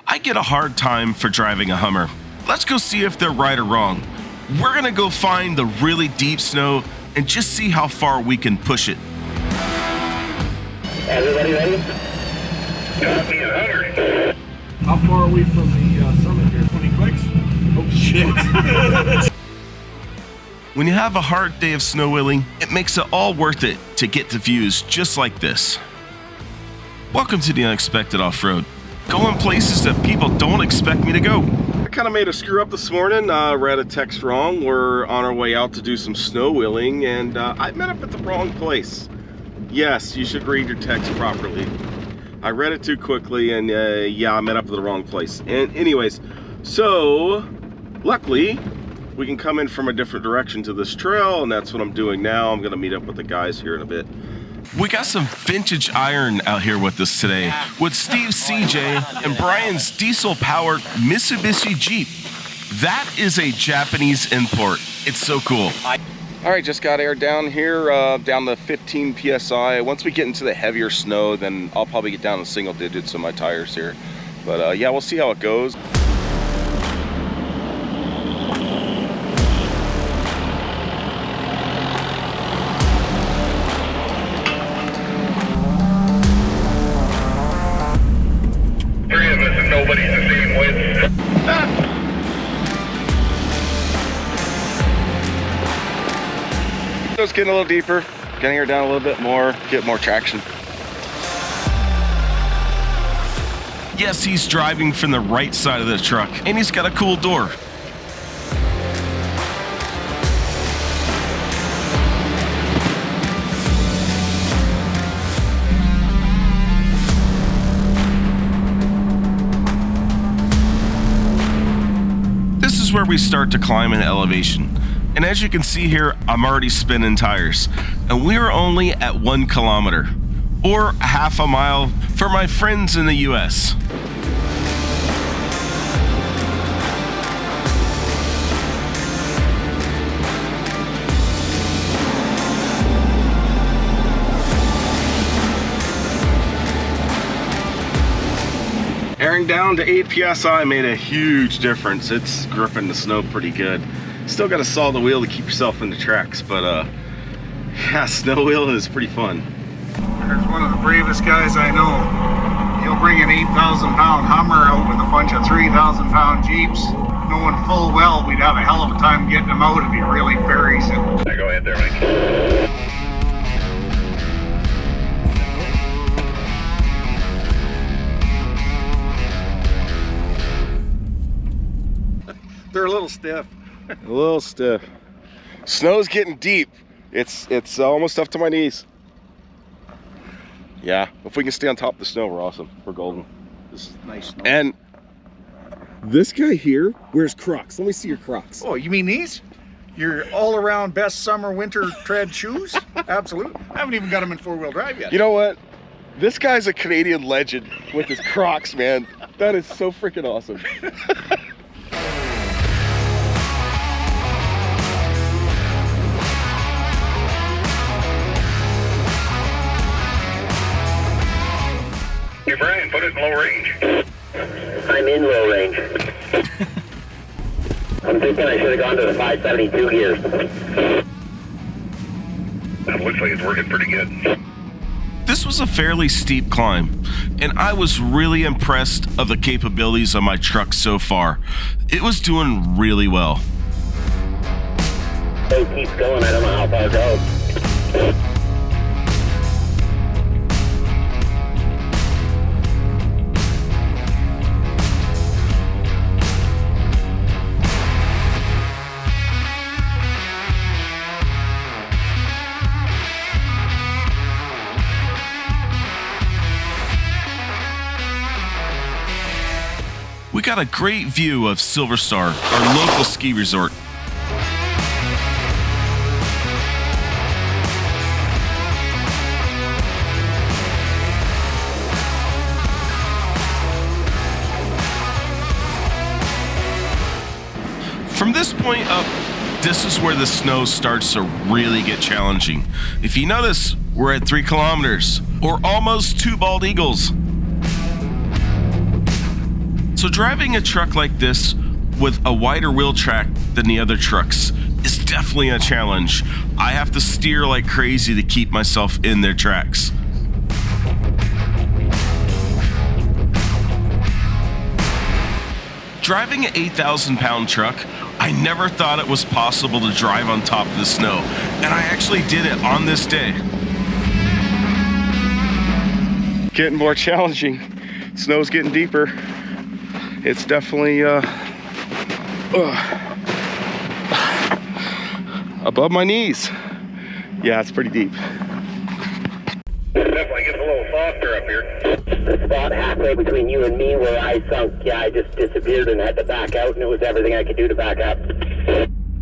I get a hard time for driving a Hummer. Let's go see if they're right or wrong. We're gonna go find the really deep snow and just see how far we can push it. Everybody ready? Got me 100. How far are we from the summit here? 20 clicks? Oh shit. When you have a hard day of snow wheeling, it makes it all worth it to get to views just like this. Welcome to the unexpected off-road. Going places that people don't expect me to go. I kind of made a screw up this morning. Read a text wrong. We're on our way out to do some snow wheeling, and I met up at the wrong place. Yes, you should read your text properly. I read it too quickly, and yeah, I met up at the wrong place. And anyways, so luckily, we can come in from a different direction to this trail, and that's what I'm doing now. I'm gonna meet up with the guys here in a bit. We got some vintage iron out here with us today, with Steve's CJ and Brian's diesel-powered Mitsubishi Jeep. That is a Japanese import. It's so cool. All right, just got air down here, down to 15 PSI. Once we get into the heavier snow, then I'll probably get down to single digits on my tires here. But yeah, we'll see how it goes. Three of us and nobody's the same width. It's getting a little deeper, getting her down a little bit more, get more traction. Yes, he's driving from the right side of the truck, and he's got a cool door. This is where we start to climb in elevation. And as you can see here, I'm already spinning tires. And we are only at 1 kilometer, or half a mile for my friends in the US. Airing down to 8 PSI made a huge difference. It's gripping the snow pretty good. Still got to saw the wheel to keep yourself in the tracks, but yeah, snow wheeling is pretty fun. There's one of the bravest guys I know. He'll bring an 8,000-pound Hummer out with a bunch of 3,000-pound Jeeps, knowing full well we'd have a hell of a time getting them out if he really buries it. Go ahead there, Mike. They're a little stiff. A little stiff. Snow's getting deep. It's almost up to my knees. Yeah, if we can stay on top of the snow, we're awesome. We're golden. This is nice snow. And this guy here wears Crocs. Let me see your Crocs. Oh, you mean these? Your all-around best summer winter tread shoes? Absolutely. I haven't even got them in four-wheel drive yet. You know what? This guy's a Canadian legend with his Crocs, man. That is so freaking awesome. Hey Brian, put it in low range. I'm in low range. I'm thinking I should have gone to the 572 gears. That looks like it's working pretty good. This was a fairly steep climb, and I was really impressed of the capabilities of my truck so far. It was doing really well. So it keeps going, I don't know how far it goes. We got a great view of Silver Star, our local ski resort. From this point up, this is where the snow starts to really get challenging. If you notice, we're at 3 kilometers, or almost 2 bald eagles. So So driving a truck like this with a wider wheel track than the other trucks is definitely a challenge. I have to steer like crazy to keep myself in their tracks. Driving an 8,000-pound truck, I never thought it was possible to drive on top of the snow, and I actually did it on this day. Getting more challenging. Snow's getting deeper. It's definitely above my knees. Yeah, it's pretty deep. Definitely gets a little softer up here. The spot halfway between you and me where I sunk, yeah, I just disappeared and had to back out, and it was everything I could do to back up.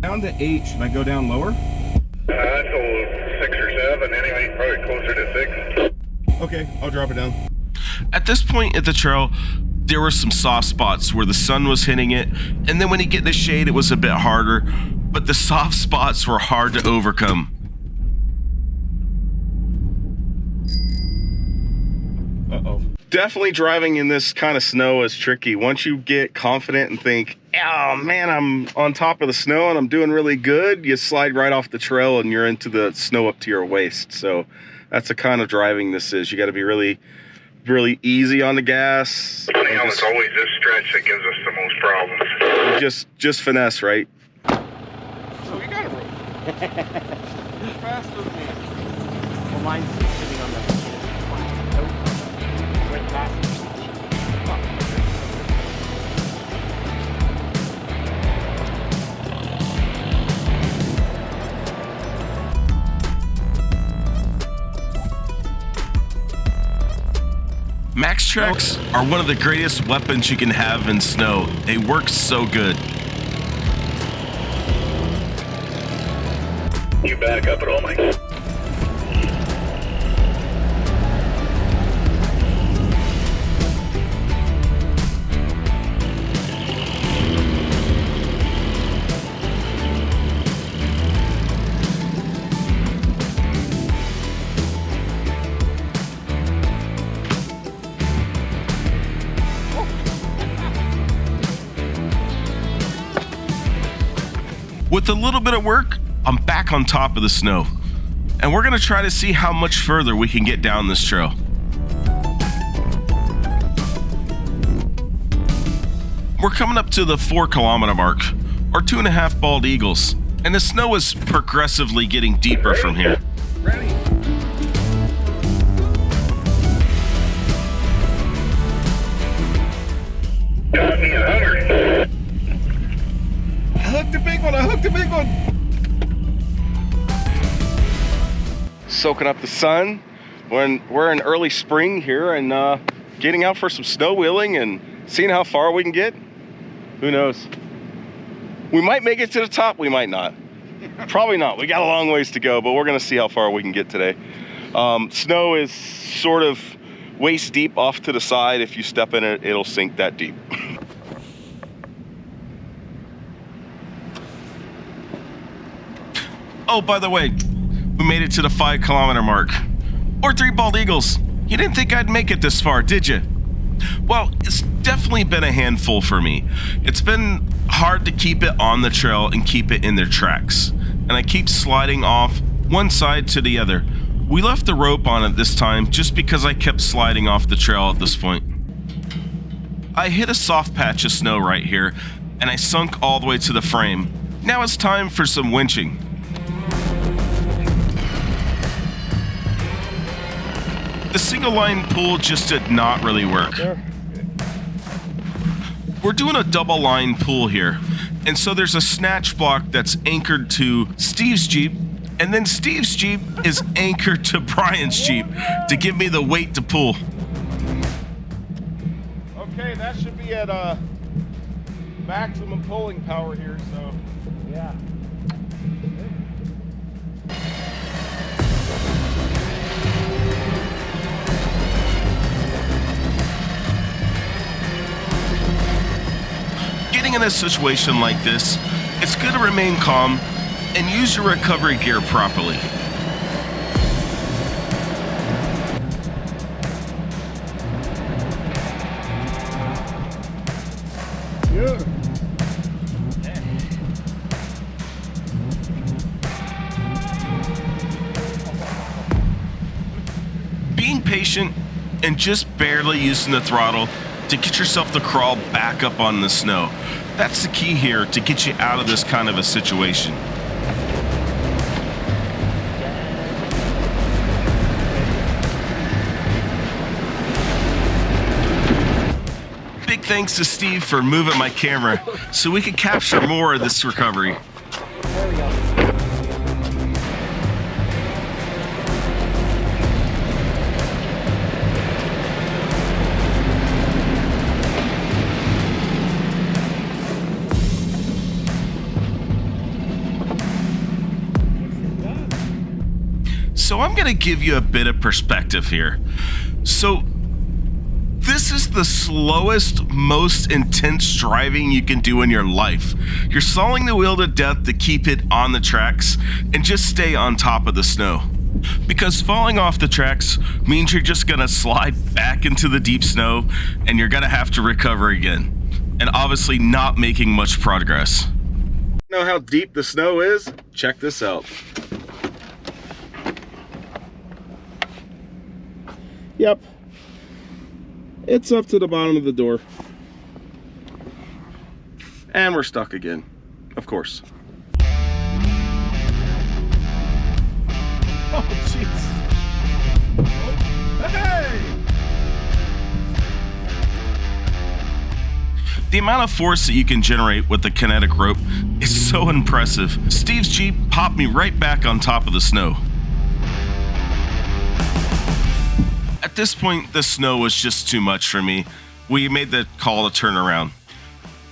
Down to 8, should I go down lower? So 6 or 7 anyway, probably closer to 6. Okay, I'll drop it down. At this point at the trail, there were some soft spots where the sun was hitting it, and then when you get in the shade, it was a bit harder, but the soft spots were hard to overcome. Uh-oh. Definitely driving in this kind of snow is tricky. Once you get confident and think, oh man, I'm on top of the snow and I'm doing really good, you slide right off the trail and you're into the snow up to your waist. So that's the kind of driving this is. You got to be really easy on the gas. Funny how it's always this stretch that gives us the most problems. Just finesse, right? So you got a rope. Faster than me. Well, mine's sitting on the right past. Max Tracks are one of the greatest weapons you can have in snow. They work so good. You back up at all, Mike? With a little bit of work, I'm back on top of the snow. And we're gonna try to see how much further we can get down this trail. We're coming up to the 4-kilometer mark, or 2.5 bald eagles, and the snow is progressively getting deeper from here. Ready? Got me 100. I hooked a big one. Soaking up the sun when we're in early spring here and getting out for some snow wheeling and seeing how far we can get. Who knows? We might make it to the top, we might not. Probably not. We got a long ways to go, but we're gonna see how far we can get today. Snow is sort of waist deep off to the side. If you step in it, it'll sink that deep. Oh, by the way, we made it to the 5-kilometer mark. Or 3 bald eagles. You didn't think I'd make it this far, did you? Well, it's definitely been a handful for me. It's been hard to keep it on the trail and keep it in their tracks. And I keep sliding off one side to the other. We left the rope on it this time just because I kept sliding off the trail at this point. I hit a soft patch of snow right here, and I sunk all the way to the frame. Now it's time for some winching. The single line pull just did not really work. We're doing a double line pull here, and so there's a snatch block that's anchored to Steve's Jeep, and then Steve's Jeep is anchored to Brian's Jeep to give me the weight to pull. Okay, that should be at maximum pulling power here, so yeah. Getting in a situation like this, it's good to remain calm and use your recovery gear properly. Yeah. Being patient and just barely using the throttle to get yourself to crawl back up on the snow. That's the key here to get you out of this kind of a situation. Big thanks to Steve for moving my camera so we could capture more of this recovery. There we go. So I'm going to give you a bit of perspective here. So this is the slowest, most intense driving you can do in your life. You're sawing the wheel to death to keep it on the tracks and just stay on top of the snow. Because falling off the tracks means you're just going to slide back into the deep snow and you're going to have to recover again. And obviously not making much progress. Know how deep the snow is? Check this out. Yep. It's up to the bottom of the door. And we're stuck again, of course. Oh, jeez. Oh, hey! The amount of force that you can generate with the kinetic rope is so impressive. Steve's Jeep popped me right back on top of the snow. At this point, the snow was just too much for me. We made the call to turn around.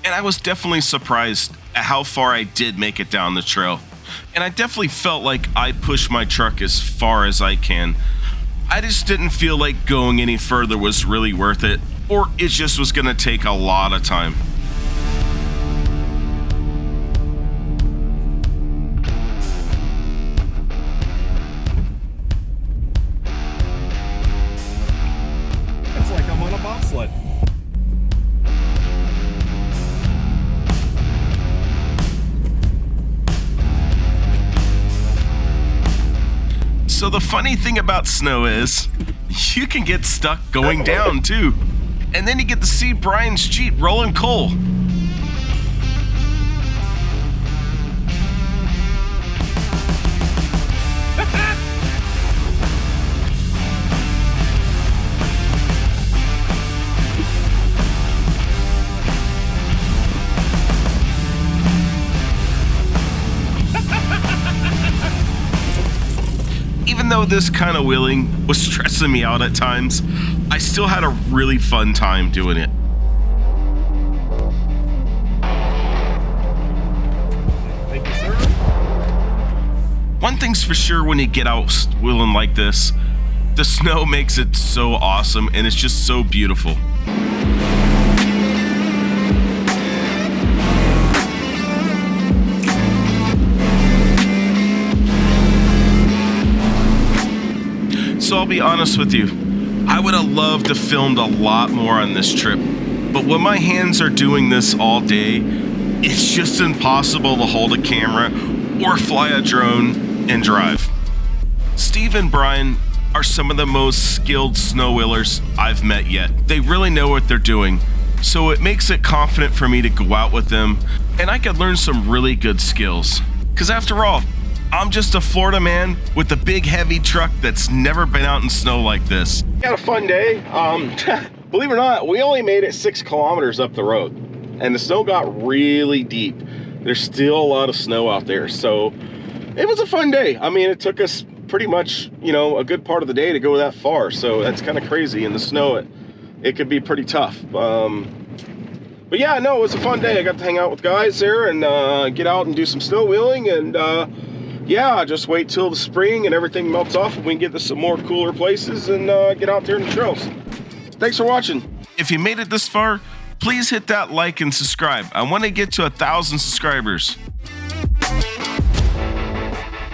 And I was definitely surprised at how far I did make it down the trail. And I definitely felt like I pushed my truck as far as I can. I just didn't feel like going any further was really worth it, or it just was gonna take a lot of time. It's like I'm on a bobsled. So the funny thing about snow is, you can get stuck going down too. And then you get to see Brian's Jeep rolling coal. Even though this kind of wheeling was stressing me out at times, I still had a really fun time doing it. Thank you, sir. One thing's for sure when you get out wheeling like this, the snow makes it so awesome and it's just so beautiful. So I'll be honest with you, I would have loved to filmed a lot more on this trip, but when my hands are doing this all day, it's just impossible to hold a camera or fly a drone and drive. Steve and Brian are some of the most skilled snow wheelers I've met yet. They really know what they're doing, so it makes it confident for me to go out with them, and I could learn some really good skills. Because after all, I'm just a Florida man with a big heavy truck that's never been out in snow like this. We had a fun day. Believe it or not, we only made it 6 kilometers up the road and the snow got really deep. There's still a lot of snow out there. So it was a fun day. I mean, it took us pretty much, you know, a good part of the day to go that far. So that's kind of crazy. In the snow, it could be pretty tough. But yeah, no, it was a fun day. I got to hang out with guys there and get out and do some snow wheeling and yeah, just wait till the spring and everything melts off and we can get to some more cooler places and get out there in the trails. Thanks for watching. If you made it this far, please hit that like and subscribe. I want to get to 1,000 subscribers.